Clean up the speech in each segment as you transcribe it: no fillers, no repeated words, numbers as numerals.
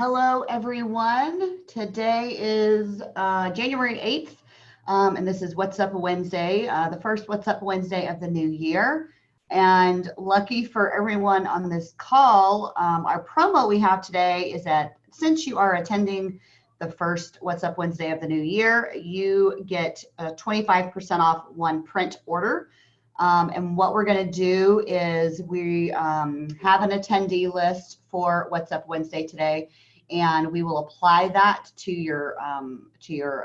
Hello, everyone. Today is January 8th, and this is What's Up Wednesday, the first What's Up Wednesday of the new year. And lucky for everyone on this call, our promo we have today is that since you are attending the first What's Up Wednesday of the new year, you get 25% off one print order. And what we're going to do is we have an attendee list for What's Up Wednesday today, and we will apply that to your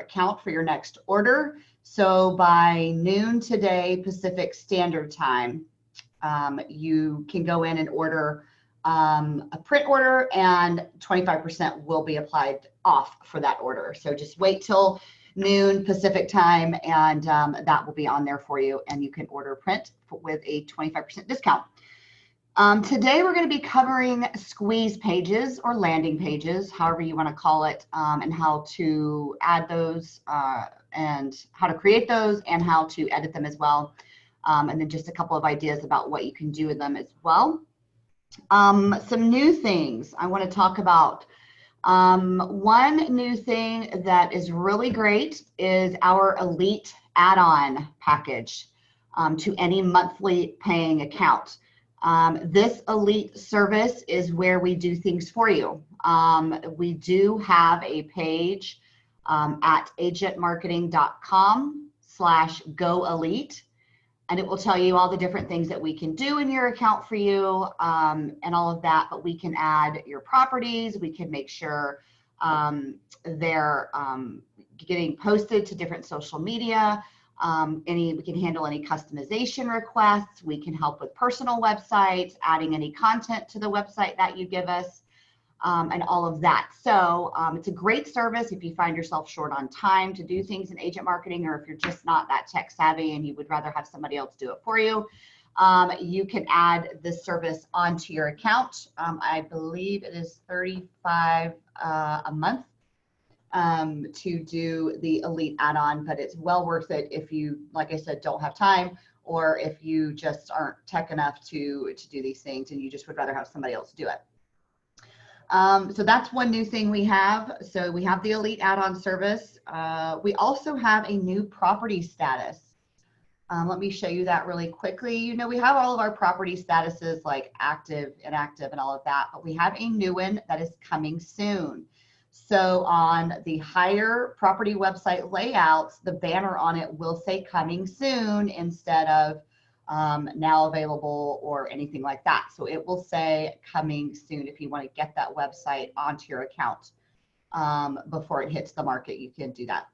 account for your next order. So by noon today Pacific Standard Time, you can go in and order a print order, and 25% will be applied off for that order. So just wait till noon Pacific time, and that will be on there for you, and you can order print with a 25% discount. Today we're going to be covering squeeze pages or landing pages, however you want to call it, and how to add those and how to create those and how to edit them as well. And then just a couple of ideas about what you can do with them as well. Some new things I want to talk about. One new thing that is really great is our Elite add-on package to any monthly paying account. This Elite service is where we do things for you. We do have a page at agentmarketing.com/GoElite. And it will tell you all the different things that we can do in your account for you and all of that. But we can add your properties. We can make sure they're getting posted to different social media. We can handle any customization requests. We can help with personal websites, adding any content to the website that you give us, and all of that. So it's a great service if you find yourself short on time to do things in agent marketing, or if you're just not that tech savvy and you would rather have somebody else do it for you. You can add this service onto your account. I believe it is $35 a month to do the Elite add-on, but it's well worth it if you, like I said, don't have time, or if you just aren't tech enough to do these things and you just would rather have somebody else do it. So that's one new thing we have. So we have the Elite add-on service. We also have a new property status. Let me show you that really quickly. You know, we have all of our property statuses like active, inactive, and all of that, but we have a new one that is coming soon. So on the Hire property website layouts, the banner on it will say coming soon instead of now available or anything like that. So it will say coming soon. If you want to get that website onto your account before it hits the market, you can do that.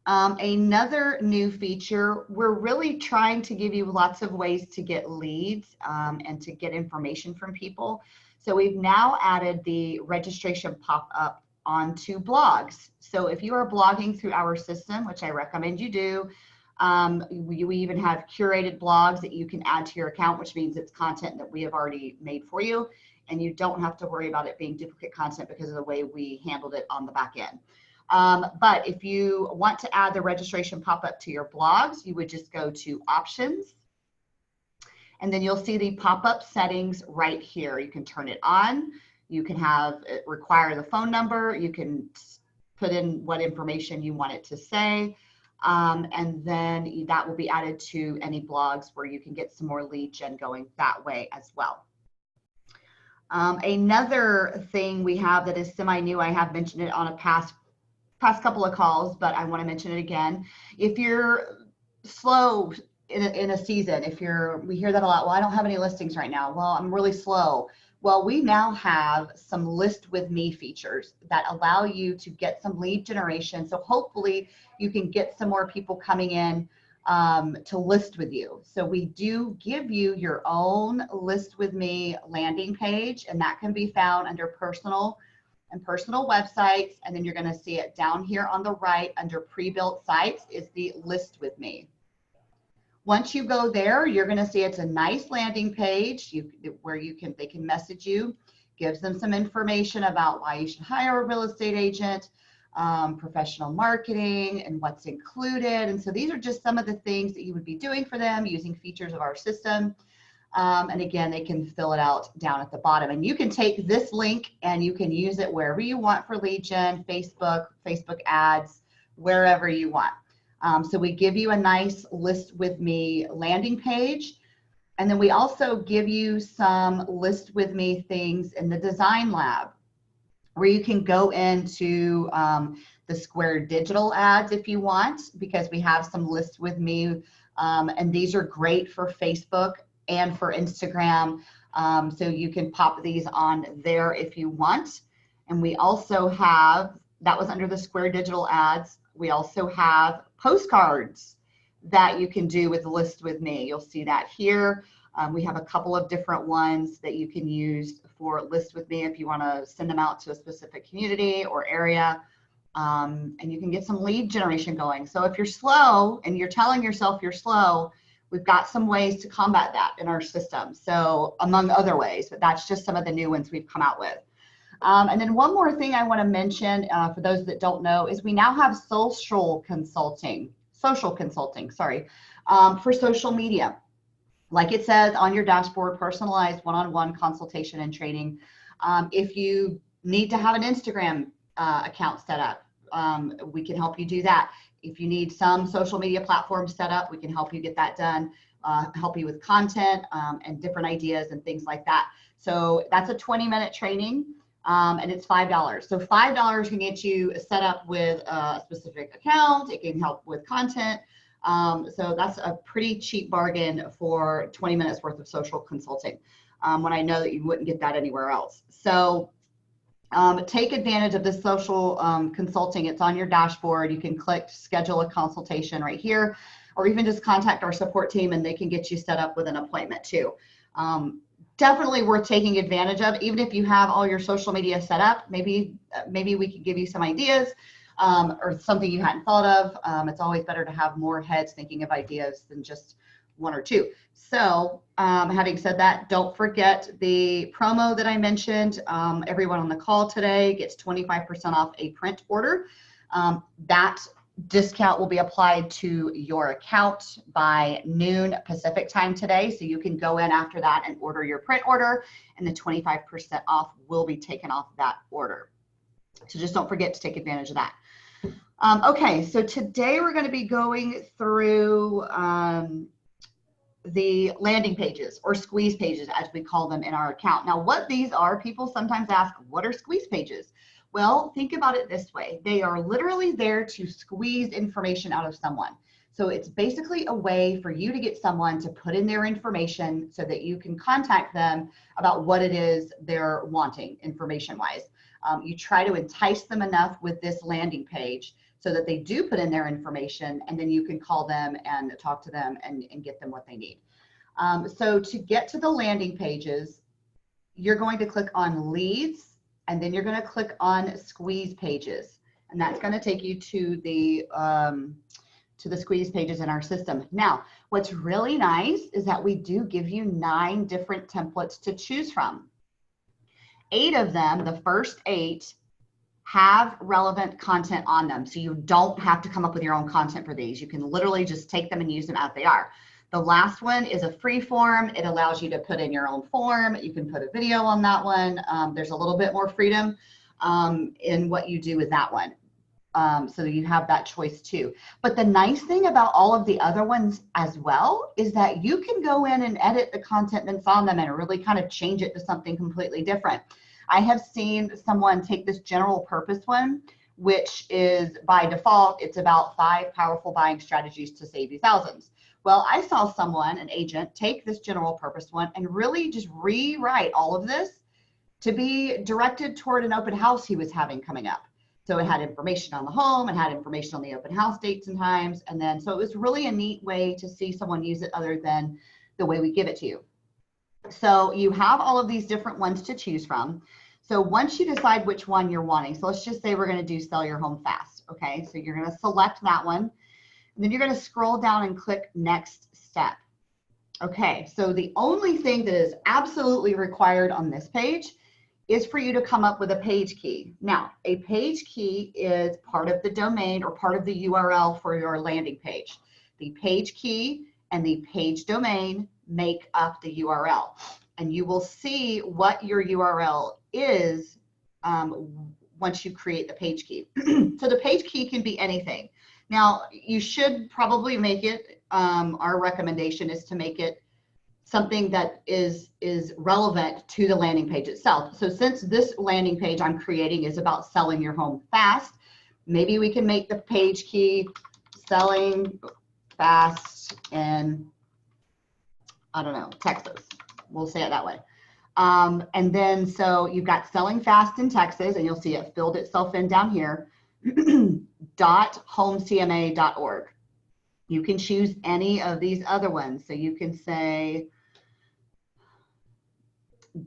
Another new feature, we're really trying to give you lots of ways to get leads and to get information from people. So we've now added the registration pop-up onto blogs. So if you are blogging through our system, which I recommend you do, we even have curated blogs that you can add to your account, which means it's content that we have already made for you, and you don't have to worry about it being duplicate content because of the way we handled it on the back end. But if you want to add the registration pop-up to your blogs, you would just go to Options, and then you'll see the pop-up settings right here. You can turn it on. You can have it require the phone number. You can put in what information you want it to say. And then that will be added to any blogs where you can get some more lead gen going that way as well. Another thing we have that is semi-new, I have mentioned it on a past couple of calls, but I want to mention it again. If you're slow in a season, we hear that a lot. Well, I don't have any listings right now. Well, I'm really slow. Well, we now have some List With Me features that allow you to get some lead generation. So hopefully you can get some more people coming in to list with you. So we do give you your own List With Me landing page, and that can be found under personal and personal websites. And then you're going to see it down here on the right under pre-built sites is the List With Me. Once you go there, you're going to see it's a nice landing page where they can message you, gives them some information about why you should hire a real estate agent, professional marketing, and what's included. And so these are just some of the things that you would be doing for them using features of our system. And again, they can fill it out down at the bottom. And you can take this link and you can use it wherever you want for lead gen, Facebook ads, wherever you want. So we give you a nice List With Me landing page. And then we also give you some List With Me things in the Design Lab, where you can go into the Square digital ads if you want, because we have some List With Me, and these are great for Facebook and for Instagram. So you can pop these on there if you want. And we also have, that was under the Square digital ads, we also have postcards that you can do with List With Me. You'll see that here. We have a couple of different ones that you can use for List With Me if you want to send them out to a specific community or area. And you can get some lead generation going. So if you're slow and you're telling yourself you're slow, we've got some ways to combat that in our system. So among other ways, but that's just some of the new ones we've come out with. And then one more thing I want to mention for those that don't know is we now have social consulting, for social media. Like it says on your dashboard, personalized one-on-one consultation and training. If you need to have an Instagram account set up, we can help you do that. If you need some social media platforms set up, we can help you get that done, help you with content and different ideas and things like that. So that's a 20-minute training. And it's $5. So $5 can get you set up with a specific account. It can help with content. So that's a pretty cheap bargain for 20 minutes worth of social consulting, when I know that you wouldn't get that anywhere else. So take advantage of this social consulting. It's on your dashboard. You can click schedule a consultation right here, or even just contact our support team and they can get you set up with an appointment too. Definitely worth taking advantage of. Even if you have all your social media set up, maybe we could give you some ideas or something you hadn't thought of. It's always better to have more heads thinking of ideas than just one or two. So having said that, don't forget the promo that I mentioned. Everyone on the call today gets 25% off a print order. That discount will be applied to your account by noon Pacific time today. So you can go in after that and order your print order, and the 25% off will be taken off that order. So just don't forget to take advantage of that. Okay, so today we're going to be going through the landing pages, or squeeze pages as we call them in our account. Now what these are, people sometimes ask, what are squeeze pages? Well, think about it this way. They are literally there to squeeze information out of someone. So it's basically a way for you to get someone to put in their information so that you can contact them about what it is they're wanting information-wise. You try to entice them enough with this landing page so that they do put in their information, and then you can call them and talk to them and get them what they need. So to get to the landing pages, you're going to click on leads, and then you're going to click on squeeze pages, and that's going to take you to the squeeze pages in our system. Now, what's really nice is that we do give you 9 different templates to choose from. 8 of them, the first 8, have relevant content on them. So you don't have to come up with your own content for these. You can literally just take them and use them as they are. The last one is a free form. It allows you to put in your own form. You can put a video on that one. There's a little bit more freedom in what you do with that one. So you have that choice too. But the nice thing about all of the other ones as well is that you can go in and edit the content that's on them and really kind of change it to something completely different. I have seen someone take this general purpose one, which is by default, it's about 5 powerful buying strategies to save you thousands. Well, I saw someone, an agent, take this general purpose one and really just rewrite all of this to be directed toward an open house he was having coming up. So it had information on the home, it had information on the open house dates and times, and then so it was really a neat way to see someone use it other than the way we give it to you. So you have all of these different ones to choose from. So once you decide which one you're wanting, so let's just say we're going to do sell your home fast. Okay, so you're going to select that one. And then you're going to scroll down and click next step. Okay, so the only thing that is absolutely required on this page is for you to come up with a page key. Now, a page key is part of the domain or part of the URL for your landing page. The page key and the page domain make up the URL. And you will see what your URL is once you create the page key. So the page key can be anything. Now, you should probably make it, our recommendation is to make it something that is relevant to the landing page itself. So since this landing page I'm creating is about selling your home fast, maybe we can make the page key selling fast in, I don't know, Texas. We'll say it that way. And then, so you've got selling fast in Texas, and you'll see it filled itself in down here, .homecma.org. You can choose any of these other ones. So you can say,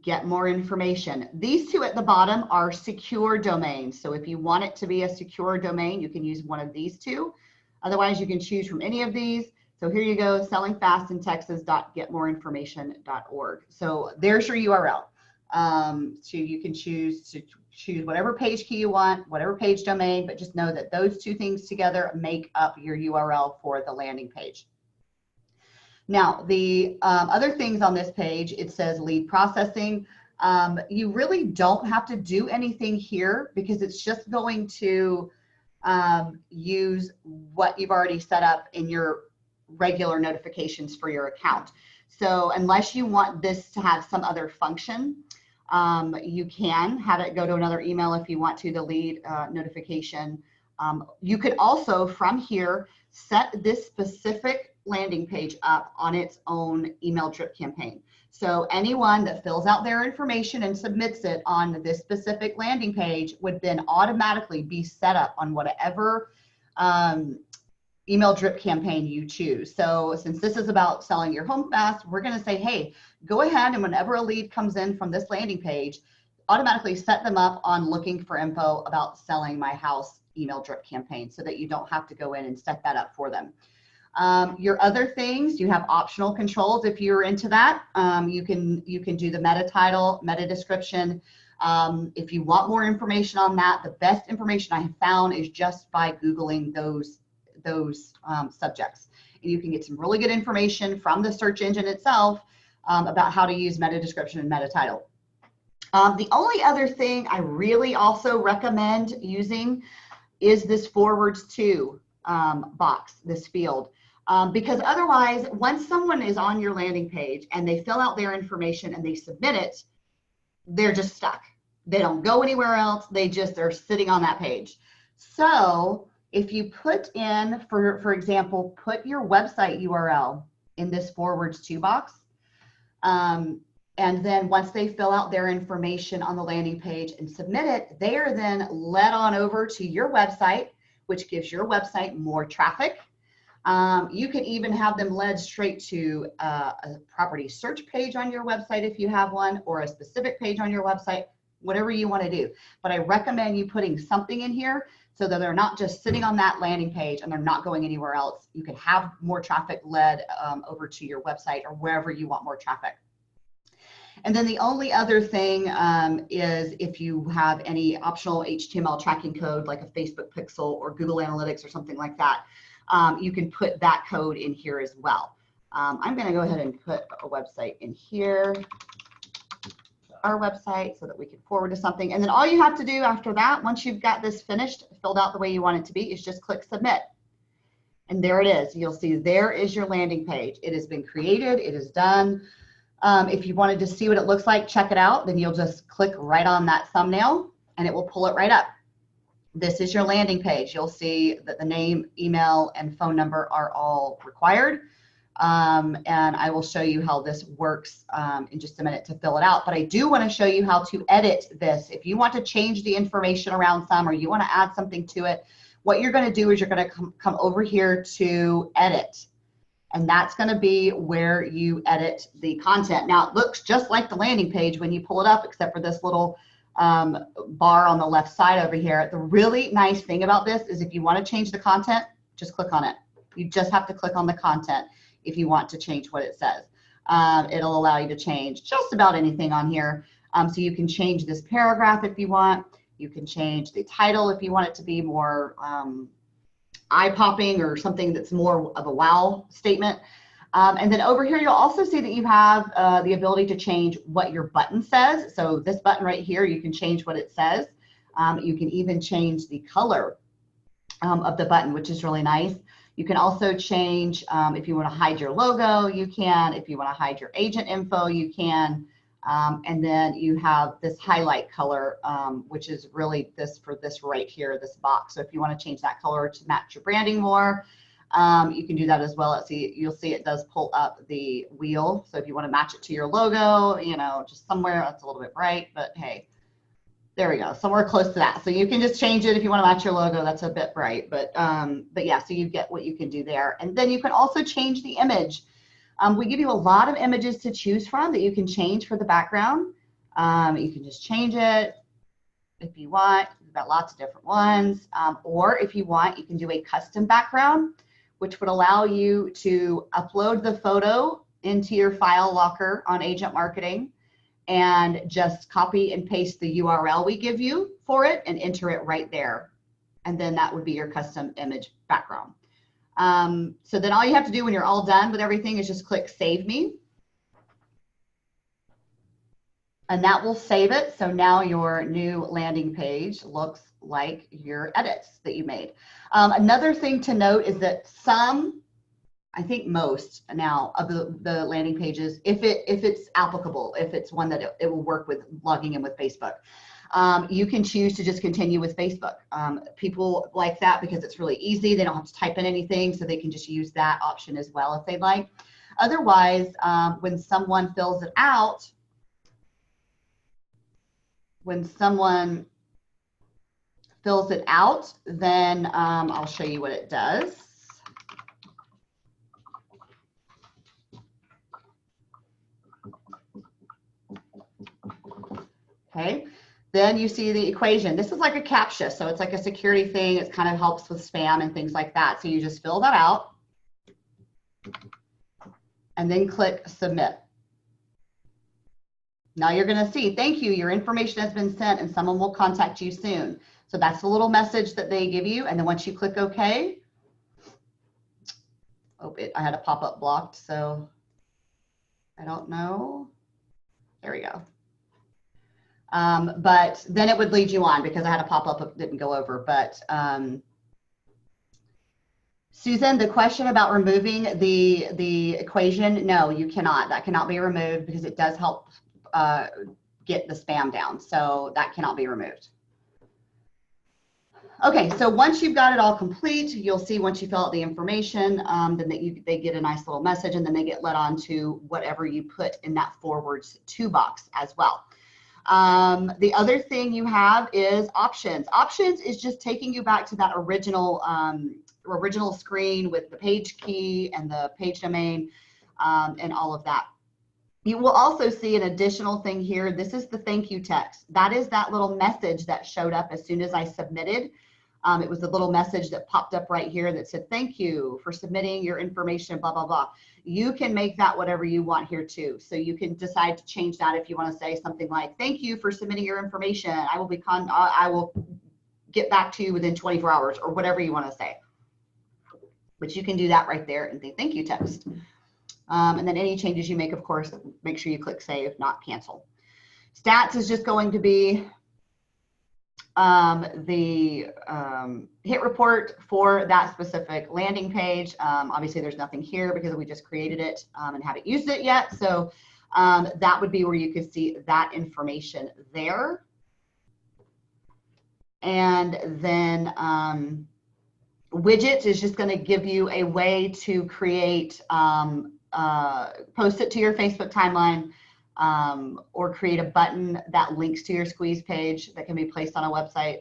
get more information. These two at the bottom are secure domains. So if you want it to be a secure domain, you can use one of these two. Otherwise, you can choose from any of these. So here you go, sellingfastintexas.getmoreinformation.org. So there's your URL. So you can choose whatever page key you want, whatever page domain, but just know that those two things together make up your URL for the landing page. Now, the other things on this page, it says lead processing. You really don't have to do anything here because it's just going to use what you've already set up in your regular notifications for your account. So unless you want this to have some other function, you can have it go to another email if you want to, the lead notification. You could also, from here, set this specific landing page up on its own email drip campaign. So anyone that fills out their information and submits it on this specific landing page would then automatically be set up on whatever email drip campaign you choose. So since this is about selling your home fast, we're going to say, hey, go ahead and whenever a lead comes in from this landing page, automatically set them up on looking for info about selling my house email drip campaign so that you don't have to go in and set that up for them. Your other things, you have optional controls. If you're into that, you can do the meta title, meta description. If you want more information on that, the best information I have found is just by Googling those subjects. And you can get some really good information from the search engine itself about how to use meta description and meta title. The only other thing I really also recommend using is this forwards to box, this field. Because otherwise, once someone is on your landing page and they fill out their information and they submit it, they're just stuck. They don't go anywhere else. They just are sitting on that page. So if you put in, for example, put your website URL in this forwards to box, and then once they fill out their information on the landing page and submit it, they are then led on over to your website, which gives your website more traffic. You can even have them led straight to a property search page on your website if you have one, or a specific page on your website, whatever you want to do. But I recommend you putting something in here so that they're not just sitting on that landing page and they're not going anywhere else. You can have more traffic led over to your website or wherever you want more traffic. And then the only other thing is if you have any optional HTML tracking code like a Facebook pixel or Google Analytics or something like that, you can put that code in here as well. I'm going to go ahead and put a website in here, our website, so that we can forward to something. And then all you have to do after that, once you've got this finished, filled out the way you want it to be, is just click submit. And there it is. You'll see there is your landing page. It has been created. It is done. If you wanted to see what it looks like, check it out. Then you'll just click right on that thumbnail and it will pull it right up. This is your landing page. You'll see that the name, email, and phone number are all required. And I will show you how this works in just a minute to fill it out. But I do want to show you how to edit this. If you want to change the information around some, or you want to add something to it, what you're going to do is you're going to come over here to edit. And that's going to be where you edit the content. Now, it looks just like the landing page when you pull it up, except for this little bar on the left side over here. The really nice thing about this is if you want to change the content, just click on it. You just have to click on the content if you want to change what it says. It'll allow you to change just about anything on here. So you can change this paragraph if you want. You can change the title if you want it to be more eye-popping or something that's more of a wow statement. And then over here, you'll also see that you have the ability to change what your button says. So this button right here, you can change what it says. You can even change the color of the button, which is really nice. You can also change, if you want to hide your logo, you can. If you want to hide your agent info, you can. And then you have this highlight color, which is really this for this right here, this box. So if you want to change that color to match your branding more, you can do that as well. You'll see it does pull up the wheel. So if you want to match it to your logo, you know, just somewhere that's a little bit bright, but hey, there we go, somewhere close to that. So you can just change it if you want to match your logo. That's a bit bright, but yeah, so you get what you can do there. And then you can also change the image. We give you a lot of images to choose from that you can change for the background. You can just change it if you want. We've got lots of different ones. Or if you want, you can do a custom background, which would allow you to upload the photo into your file locker on Agent Marketing and just copy and paste the URL we give you for it and enter it right there. And then that would be your custom image background. So then all you have to do when you're all done with everything is just click Save Me. And that will save it. So now your new landing page looks like your edits that you made. Another thing to note is that I think most now of the landing pages, if it's applicable, if it's one that it will work with logging in with Facebook, you can choose to just continue with Facebook. People like that because it's really easy. They don't have to type in anything, so they can just use that option as well if they'd like. Otherwise, when someone fills it out, then I'll show you what it does. Okay, then you see the equation. This is like a CAPTCHA, so it's like a security thing. It kind of helps with spam and things like that. So you just fill that out and then click Submit. Now you're going to see, thank you, your information has been sent and someone will contact you soon. So that's the little message that they give you. And then once you click OK, oh, I had a pop-up blocked, so I don't know. There we go. But then it would lead you on because I had a pop-up that didn't go over. But Susan, the question about removing the equation, no, you cannot. That cannot be removed because it does help get the spam down. So that cannot be removed. Okay, so once you've got it all complete, you'll see once you fill out the information, then they get a nice little message and then they get led on to whatever you put in that forwards to box as well. The other thing you have is options. Options is just taking you back to that original screen with the page key and the page domain and all of that. You will also see an additional thing here. This is the thank you text. That is that little message that showed up as soon as I submitted. It was a little message that popped up right here that said, thank you for submitting your information, blah, blah, blah. You can make that whatever you want here too. So you can decide to change that if you want to say something like, thank you for submitting your information. I will get back to you within 24 hours or whatever you want to say. But you can do that right there in the thank you text. And then any changes you make, of course, make sure you click save, not cancel. Stats is just going to be the hit report for that specific landing page. Obviously, there's nothing here because we just created it and haven't used it yet. So that would be where you could see that information there. And then widgets is just going to give you a way to create, post it to your Facebook timeline, or create a button that links to your squeeze page that can be placed on a website.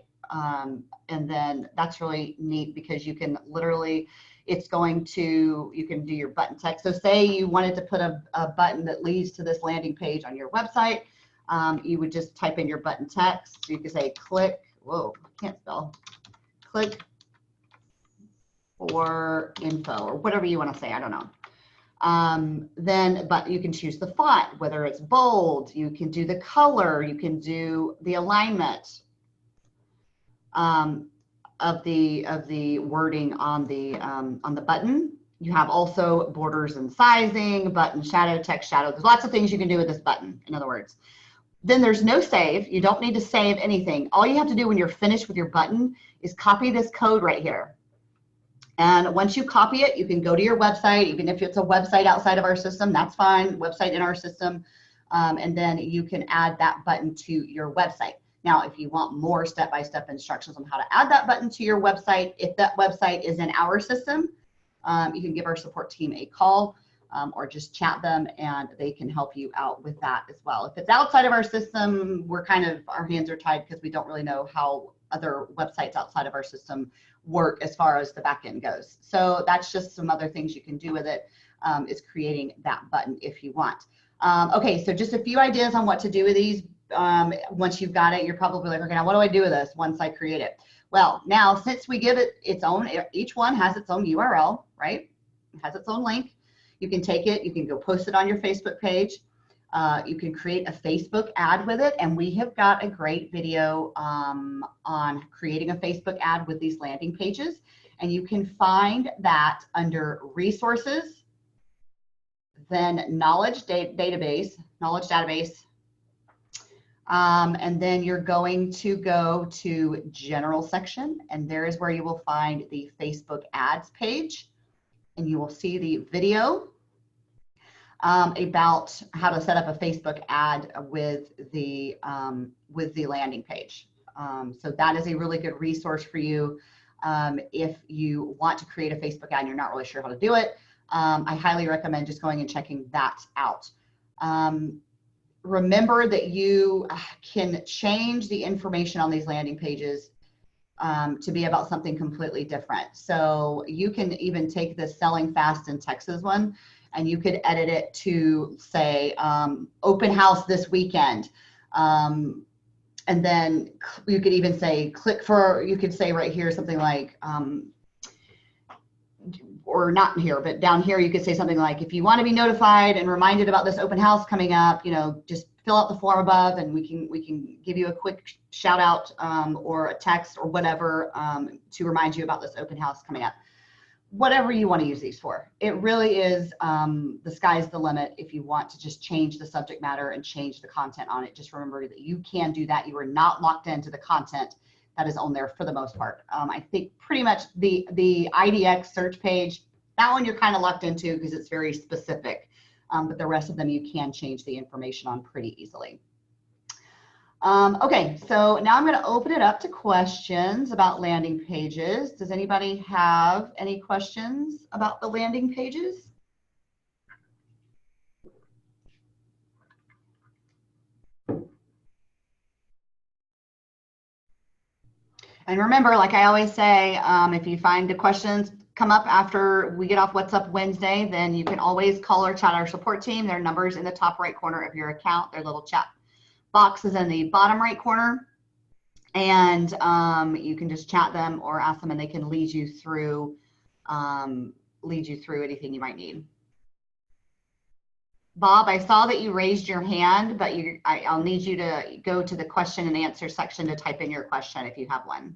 And then that's really neat because you can literally, you can do your button text. So say you wanted to put a button that leads to this landing page on your website, you would just type in your button text. So you could say click, whoa, I can't spell, click for info or whatever you want to say, I don't know. But you can choose the font, whether it's bold, you can do the color, you can do the alignment of the wording on the button. You have also borders and sizing, button shadow, text shadow. There's lots of things you can do with this button, in other words. Then there's no save. You don't need to save anything. All you have to do when you're finished with your button is copy this code right here. And once you copy it, you can go to your website, even if it's a website outside of our system, that's fine, website in our system. And then you can add that button to your website. Now, if you want more step-by-step instructions on how to add that button to your website, if that website is in our system, you can give our support team a call or just chat them and they can help you out with that as well. If it's outside of our system, we're kind of, our hands are tied because we don't really know how other websites outside of our system work as far as the back end goes. So that's just some other things you can do with it, is creating that button if you want. Okay, so just a few ideas on what to do with these. Once you've got it, you're probably like, okay, now what do I do with this once I create it? Well, now since we give it its own, each one has its own URL, right? It has its own link. You can take it, you can go post it on your Facebook page. You can create a Facebook ad with it. And we have got a great video on creating a Facebook ad with these landing pages. And you can find that under resources, then knowledge database, and then you're going to go to general section, and there is where you will find the Facebook ads page, and you will see the video about how to set up a Facebook ad with the landing page. So that is a really good resource for you if you want to create a Facebook ad and you're not really sure how to do it. I highly recommend just going and checking that out. Remember that you can change the information on these landing pages to be about something completely different. So you can even take the Selling Fast in Texas one and you could edit it to say open house this weekend. And then you could even say click for, you could say right here something like, or not here, but down here, you could say something like, if you want to be notified and reminded about this open house coming up, you know, just fill out the form above and we can give you a quick shout out or a text or whatever to remind you about this open house coming up. Whatever you want to use these for. It really is, the sky's the limit if you want to just change the subject matter and change the content on it. Just remember that you can do that. You are not locked into the content that is on there for the most part. I think pretty much the IDX search page, that one you're kind of locked into because it's very specific, but the rest of them you can change the information on pretty easily. Okay, so now I'm going to open it up to questions about landing pages. Does anybody have any questions about the landing pages? And remember, like I always say, if you find the questions come up after we get off What's Up Wednesday, then you can always call or chat our support team. Their number's in the top right corner of your account. Their little chat box is in the bottom right corner. And you can just chat them or ask them and they can lead you through anything you might need. Bob, I saw that you raised your hand, but I'll need you to go to the question and answer section to type in your question if you have one.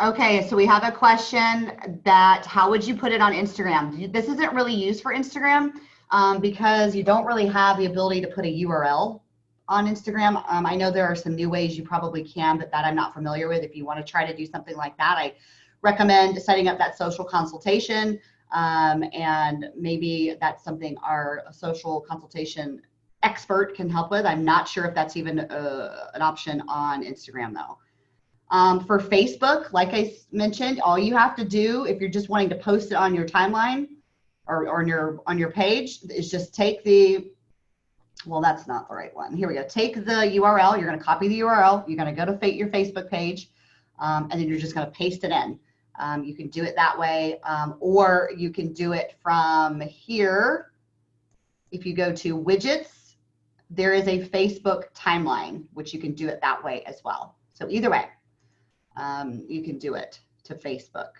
Okay, so we have a question that how would you put it on Instagram? This isn't really used for Instagram because you don't really have the ability to put a URL on Instagram. I know there are some new ways you probably can, but that I'm not familiar with. If you want to try to do something like that, I recommend setting up that social consultation, and maybe that's something our social consultation expert can help with. I'm not sure if that's even an option on Instagram though. For Facebook, like I mentioned, all you have to do if you're just wanting to post it on your timeline or on your page is just take the, well, that's not the right one. Here we go. Take the URL. You're going to copy the URL. You're going to go to your Facebook page, and then you're just going to paste it in. You can do it that way, or you can do it from here. If you go to widgets, there is a Facebook timeline, which you can do it that way as well. So either way, you can do it to Facebook.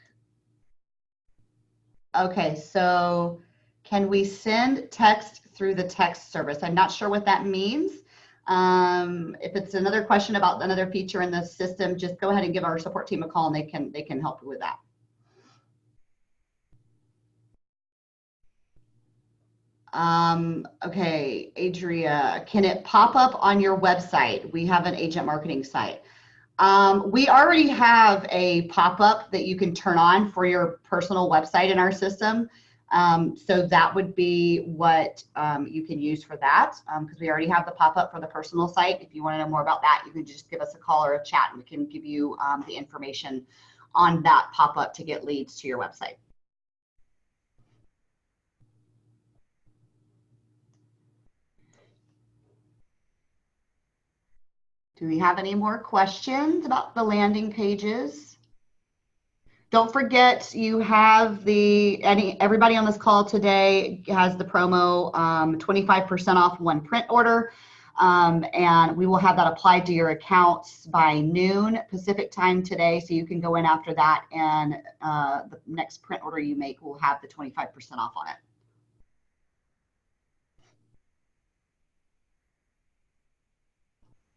Okay, so can we send text through the text service? I'm not sure what that means. If it's another question about another feature in the system, just go ahead and give our support team a call and they can help you with that. Okay, Adria, can it pop up on your website? We have an agent marketing site. We already have a pop-up that you can turn on for your personal website in our system. So that would be what you can use for that, because we already have the pop-up for the personal site. If you want to know more about that, you can just give us a call or a chat and we can give you the information on that pop-up to get leads to your website. Do we have any more questions about the landing pages? Don't forget, you have everybody on this call today has the promo 25% off one print order. And we will have that applied to your accounts by noon Pacific time today. So you can go in after that and the next print order you make will have the 25% off on it.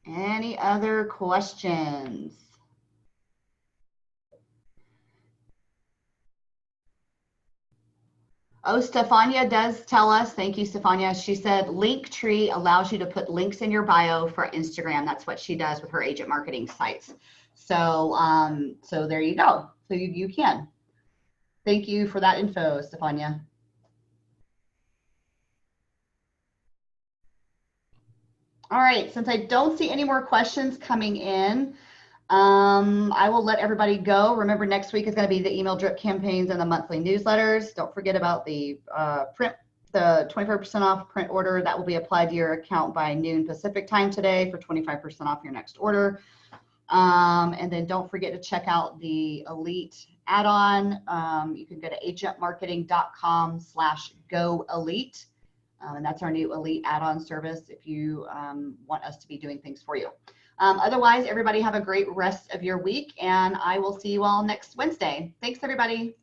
Any other questions? Oh, Stefania does tell us, thank you, Stefania. She said Linktree allows you to put links in your bio for Instagram. That's what she does with her agent marketing sites. So, so there you go. So you can. Thank you for that info, Stefania. All right, since I don't see any more questions coming in, I will let everybody go. Remember, next week is going to be the email drip campaigns and the monthly newsletters. Don't forget about the the 25% off print order that will be applied to your account by noon Pacific time today for 25% off your next order. And then don't forget to check out the Elite add-on. You can go to agentmarketing.com/go elite. And that's our new Elite add-on service if you want us to be doing things for you. Otherwise, everybody have a great rest of your week, and I will see you all next Wednesday. Thanks, everybody.